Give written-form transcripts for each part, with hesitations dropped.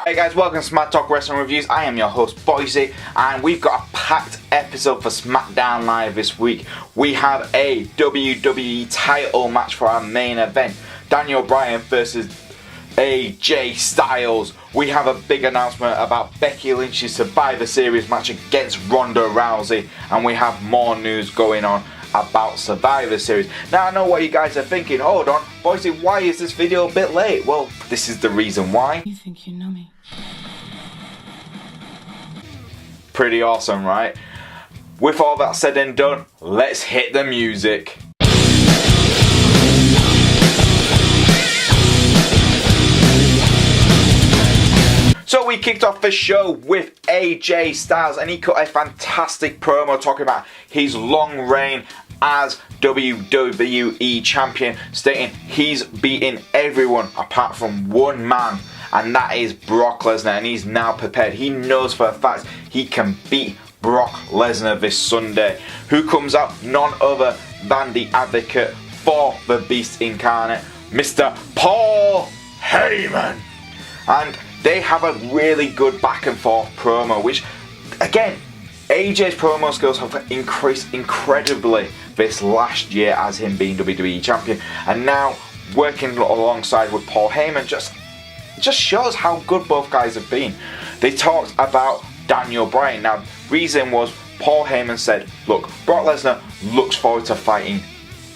Hey guys, welcome to Smack Talk Wrestling Reviews. I am your host, Boise, and we've got a packed episode for SmackDown Live this week. We have a WWE title match for our main event, Daniel Bryan versus AJ Styles. We have a big announcement about Becky Lynch's Suvivor Series match against Ronda Rousey, and we have more news going on about Survivor Series. Now I know what you guys are thinking, hold on, Boise, why is this video a bit late? Well, this is the reason why. You think you know me? Pretty awesome, right? With all that said and done, let's hit the music. So we kicked off the show with AJ Styles, and he cut a fantastic promo talking about his long reign as WWE Champion, stating he's beaten everyone apart from one man, and that is Brock Lesnar, and he's now prepared. He knows for a fact he can beat Brock Lesnar this Sunday, who comes out none other than the advocate for the Beast Incarnate, Mr. Paul Heyman. And they have a really good back and forth promo, which, again, AJ's promo skills have increased incredibly this last year as him being WWE Champion, and now working alongside with Paul Heyman just shows how good both guys have been. They talked about Daniel Bryan. Now, reason was Paul Heyman said, look, Brock Lesnar looks forward to fighting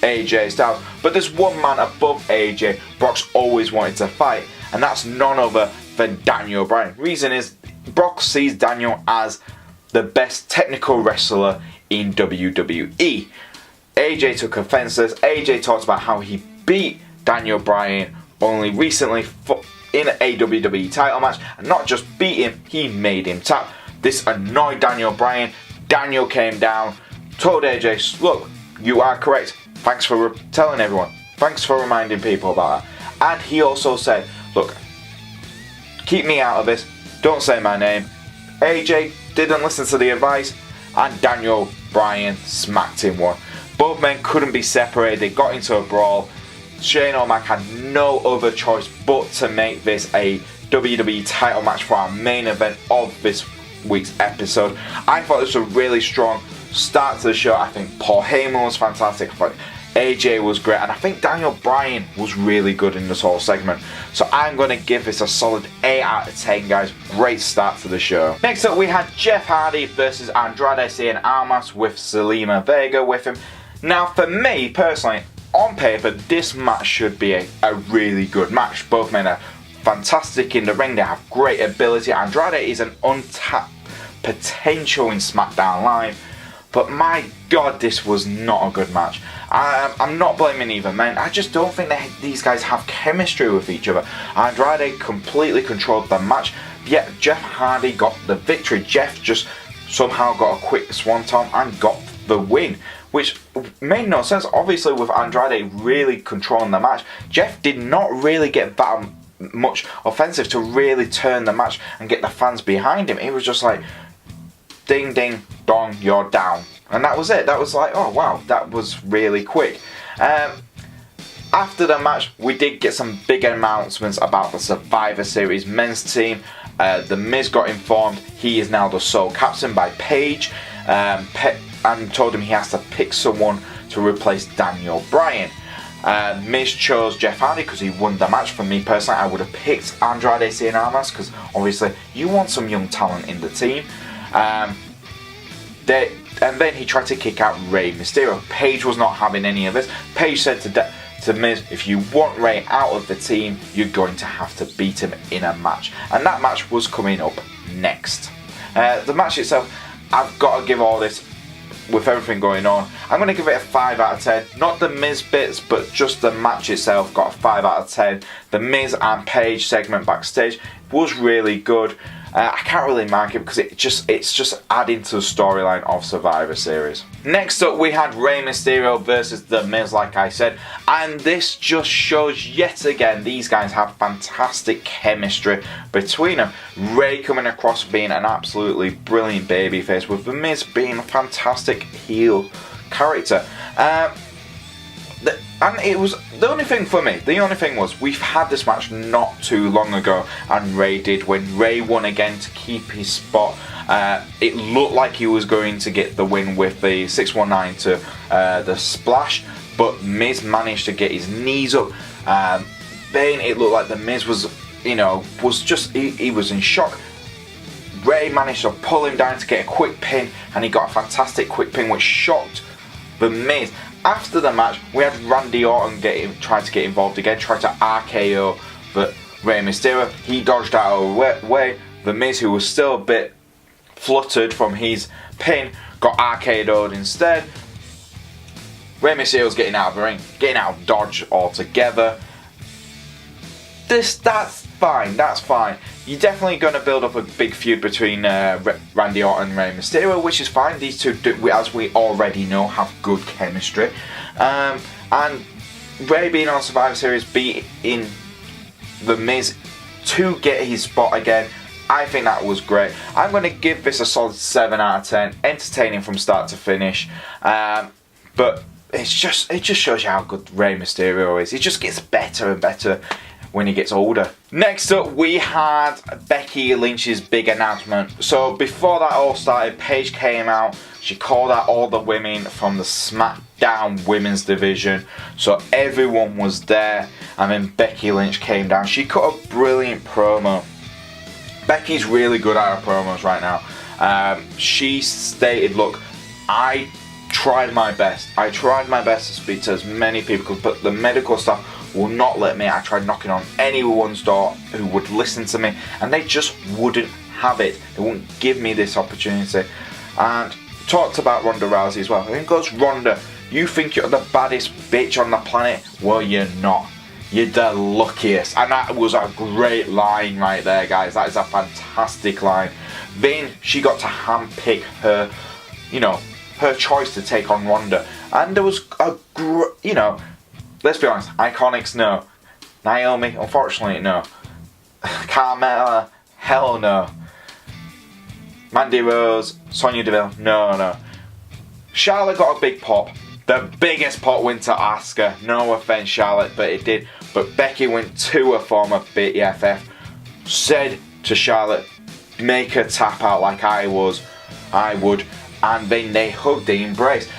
AJ Styles, but there's one man above AJ Brock's always wanted to fight, and that's none other than Daniel Bryan. Reason is Brock sees Daniel as the best technical wrestler in WWE. AJ took offense to this. AJ talks about how he beat Daniel Bryan only recently in a WWE title match, and not just beat him, he made him tap. This annoyed Daniel Bryan. Daniel came down, told AJ, look, you are correct. Thanks for telling everyone. Thanks for reminding people about that. And he also said, look, keep me out of this. Don't say my name. AJ didn't listen to the advice, and Daniel Bryan smacked him one. Both men couldn't be separated. They got into a brawl. Shane O'Mac had no other choice but to make this a WWE title match for our main event of this week's episode. I thought this was a really strong start to the show. I think Paul Heyman was fantastic. I thought AJ was great, and I think Daniel Bryan was really good in this whole segment. So I'm going to give this a solid 8 out of 10, guys. Great start to the show. Next up, we had Jeff Hardy versus Andrade, Cien, Almas with Zelina, Vega with him. Now, for me personally, on paper, this match should be a really good match. Both men are fantastic in the ring. They have great ability. Andrade is an untapped potential in SmackDown Live, but my God, this was not a good match. I'm not blaming either man. I just don't think these guys have chemistry with each other. Andrade completely controlled the match, yet Jeff Hardy got the victory. Jeff just somehow got a quick swanton and got the win, which made no sense. Obviously, with Andrade really controlling the match, Jeff did not really get that much offensive to really turn the match and get the fans behind him. It was just like, ding ding dong, you're down, and that was it. That was like, oh wow, that was really quick. After the match, we did get some big announcements about the Survivor Series men's team. The Miz got informed he is now the sole captain by Paige, and told him he has to pick someone to replace Daniel Bryan. Miz chose Jeff Hardy because he won the match. For me personally, I would have picked Andrade Cien Almas because obviously you want some young talent in the team. And then he tried to kick out Rey Mysterio. Paige was not having any of this. Paige said to Miz, if you want Rey out of the team, you're going to have to beat him in a match. And that match was coming up next. The match itself, I've got to give all this, with everything going on, I'm going to give it a 5 out of 10. Not the Miz bits, but just the match itself got a 5 out of 10. The Miz and Paige segment backstage was really good. I can't really mark it because it's just adding to the storyline of Survivor Series. Next up, we had Rey Mysterio versus The Miz, like I said, and this just shows yet again these guys have fantastic chemistry between them. Rey coming across being an absolutely brilliant babyface, with The Miz being a fantastic heel character. And it was the only thing for me. The only thing was we've had this match not too long ago, and Rey did when Rey won again to keep his spot. It looked like he was going to get the win with the 619 to the splash, but Miz managed to get his knees up. Then it looked like the Miz was, he was in shock. Rey managed to pull him down to get a quick pin, and he got a fantastic quick pin which shocked the Miz. After the match, we had Randy Orton trying to get involved again, trying to RKO the Rey Mysterio. He dodged out of the way. The Miz, who was still a bit fluttered from his pin, got RKO'd instead. Rey Mysterio's getting out of the ring, getting out of dodge altogether. That's fine, that's fine. You're definitely going to build up a big feud between Randy Orton and Rey Mysterio, which is fine. These two, as we already know, have good chemistry. And Rey being on Survivor Series, beating The Miz to get his spot again, I think that was great. I'm going to give this a solid 7 out of 10. Entertaining from start to finish. But it just shows you how good Rey Mysterio is. He just gets better and better when he gets older. Next up, we had Becky Lynch's big announcement. So before that all started, Paige came out. She called out all the women from the SmackDown women's division. So everyone was there, and then Becky Lynch came down. She cut a brilliant promo. Becky's really good at her promos right now. She stated, look, I tried my best. I tried my best to speak to as many people, but the medical staff will not let me. I tried knocking on anyone's door who would listen to me, and they just wouldn't have it. They wouldn't give me this opportunity. And talked about Ronda Rousey as well. And he goes, Ronda, you think you're the baddest bitch on the planet? Well, you're not. You're the luckiest. And that was a great line right there, guys. That is a fantastic line. Then she got to handpick her, her choice to take on Ronda. And there was a let's be honest, Iconics, no. Naomi, unfortunately, no. Carmella, hell no. Mandy Rose, Sonya Deville, no. Charlotte got a big pop. The biggest pop went to Asuka. No offense, Charlotte, but it did. But Becky went to her former BFF, said to Charlotte, make her tap out like I would. And then they hugged, they embraced.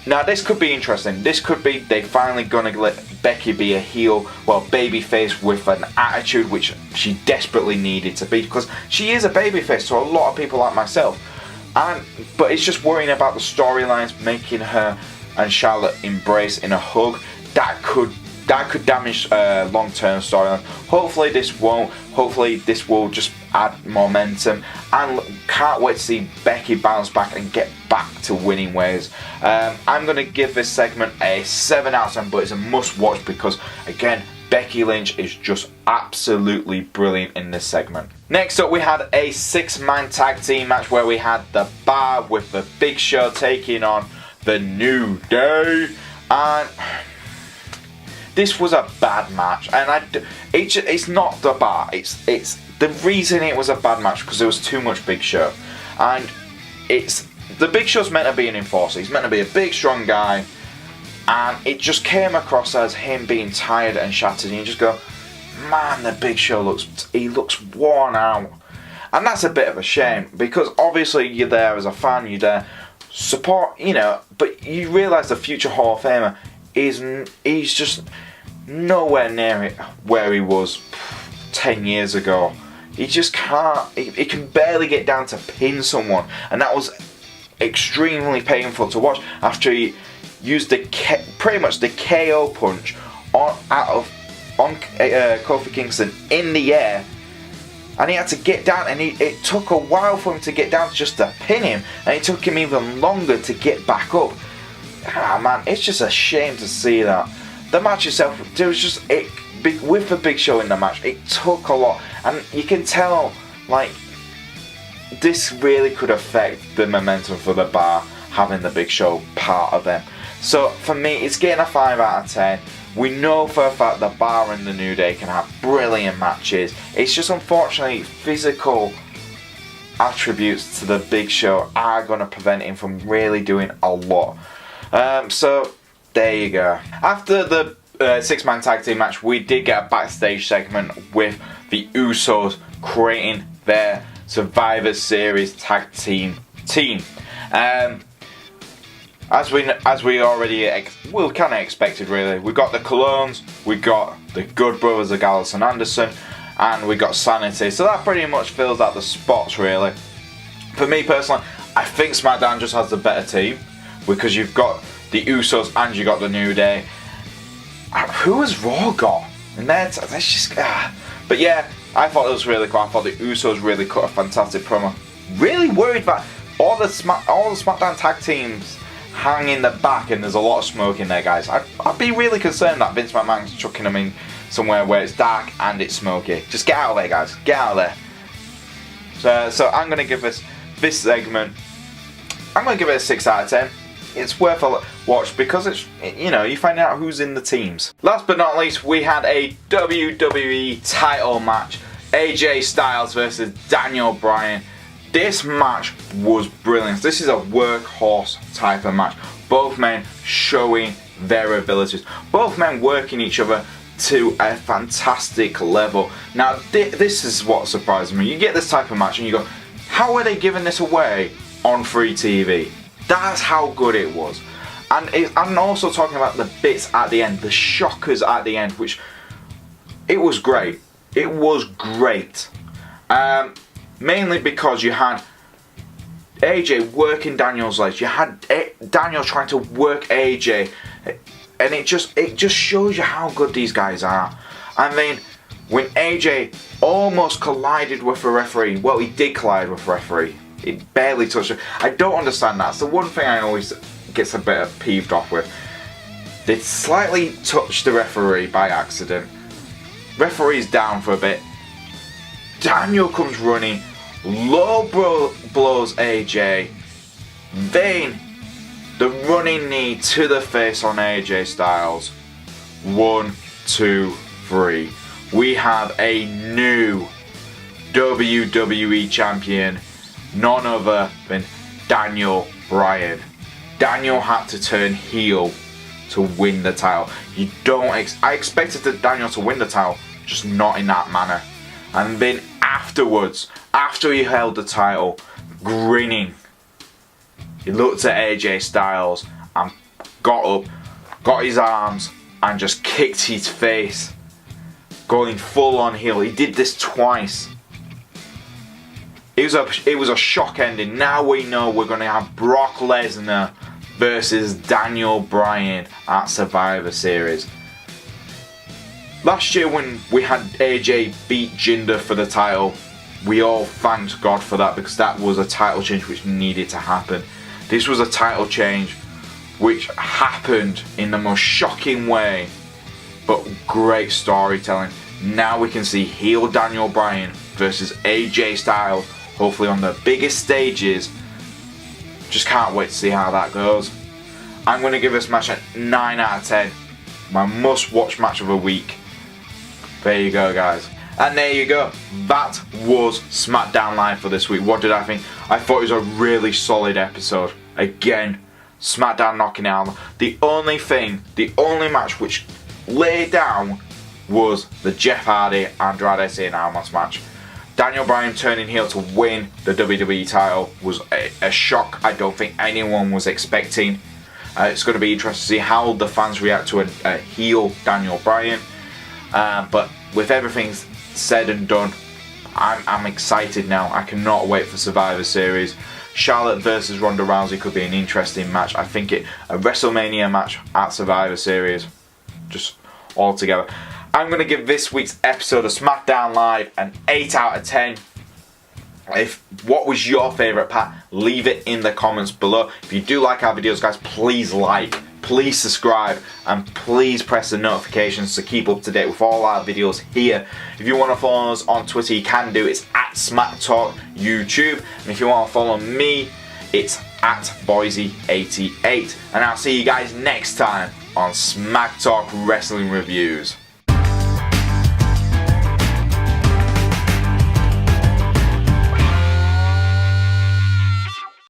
Now this could be interesting. This could be they finally gonna let Becky be a heel, babyface with an attitude which she desperately needed to be, because she is a babyface to a lot of people like myself. But it's just worrying about the storylines, making her and Charlotte embrace in a hug. That could damage long-term storyline. Hopefully this won't. Hopefully this will just add momentum, and can't wait to see Becky bounce back and get back to winning ways. I'm going to give this segment a 7 out of 10, but it's a must-watch because, again, Becky Lynch is just absolutely brilliant in this segment. Next up, we had a 6-man tag team match where we had The Bar with The Big Show taking on The New Day, and this was a bad match, and it's not The Bar. It's the reason it was a bad match because there was too much Big Show, and the Big Show's meant to be an enforcer. He's meant to be a big, strong guy, and it just came across as him being tired and shattered. And you just go, man, the Big Show looks worn out, and that's a bit of a shame because obviously you're there as a fan, you're there support, but you realise the future Hall of Famer he's just nowhere near it where he was 10 years ago. He just can't. He can barely get down to pin someone, and that was extremely painful to watch after he used pretty much the KO punch on Kofi Kingston in the air, and he had to get down, and it took a while for him to get down just to pin him, and it took him even longer to get back up. Man, it's just a shame to see that. The match itself, there was just with the Big Show in the match, it took a lot, and you can tell this really could affect the momentum for The Bar having the Big Show part of them. So for me, it's getting a 5 out of 10. We know for a fact The Bar and the New Day can have brilliant matches. It's just unfortunately physical attributes to the Big Show are going to prevent him from really doing a lot. So there you go. After the 6-man tag team match, we did get a backstage segment with the Usos creating their Survivor Series tag team. As we already kind of expected, really. We got the Clones, we got the Good Brothers of Gallows and Anderson, and we got Sanity. So that pretty much fills out the spots, really. For me personally, I think SmackDown just has the better team, because you've got the Usos and you got the New Day. Who has Raw got? And that's just But yeah, I thought it was really cool. I thought the Usos really cut a fantastic promo. Really worried about all the SmackDown tag teams hang in the back, and there's a lot of smoke in there, guys. I'd be really concerned that Vince McMahon's chucking them in somewhere where it's dark and it's smoky. Just get out of there, guys. Get out of there. So I'm gonna give this segment, I'm gonna give it a 6 out of 10. It's worth a watch because it's, you know, you find out who's in the teams. Last but not least, we had a WWE title match. AJ Styles versus Daniel Bryan. This match was brilliant. This is a workhorse type of match. Both men showing their abilities. Both men working each other to a fantastic level. Now, this is what surprised me. You get this type of match and you go, how are they giving this away on free TV? That's how good it was. And I'm also talking about the bits at the end, the shockers at the end, which it was great. It was great. Mainly because you had AJ working Daniel's legs. You had Daniel trying to work AJ, and it just shows you how good these guys are. And then when AJ almost collided with a referee, well, he did collide with a referee. It barely touched him. I don't understand that. It's the one thing I always gets a bit peeved off with. They slightly touched the referee by accident. Referee's down for a bit. Daniel comes running, low blows AJ, then the running knee to the face on AJ Styles. 1, 2, 3. We have a new WWE Champion, none other than Daniel Bryan. Daniel had to turn heel to win the title. I expected Daniel to win the title, just not in that manner. And then afterwards, after he held the title, grinning, he looked at AJ Styles and got up, got his arms, and just kicked his face, going full on heel. He did this twice. It was a shock ending. Now we know we're going to have Brock Lesnar versus Daniel Bryan at Survivor Series. Last year when we had AJ beat Jinder for the title, we all thanked God for that, because that was a title change which needed to happen. This was a title change which happened in the most shocking way, but great storytelling. Now we can see heel Daniel Bryan versus AJ Styles, hopefully on the biggest stages. Just can't wait to see how that goes. I'm going to give this match a 9 out of 10. My must-watch match of the week. There you go, guys. And there you go. That was SmackDown Live for this week. What did I think? I thought it was a really solid episode. Again, SmackDown knocking out. The only match which laid down was the Jeff Hardy Andrade Cien Almas match. Daniel Bryan turning heel to win the WWE title was a shock I don't think anyone was expecting. It's going to be interesting to see how the fans react to a heel Daniel Bryan. But with everything said and done, I'm excited now. I cannot wait for Survivor Series. Charlotte versus Ronda Rousey could be an interesting match. I think a WrestleMania match at Survivor Series, just all together. I'm going to give this week's episode of SmackDown Live an 8 out of 10. What was your favourite part? Leave it in the comments below. If you do like our videos, guys, please like, please subscribe, and please press the notifications to keep up to date with all our videos here. If you want to follow us on Twitter, you can do. It's at SmackTalk YouTube. And if you want to follow me, it's at Boise88. And I'll see you guys next time on Smack Talk Wrestling Reviews.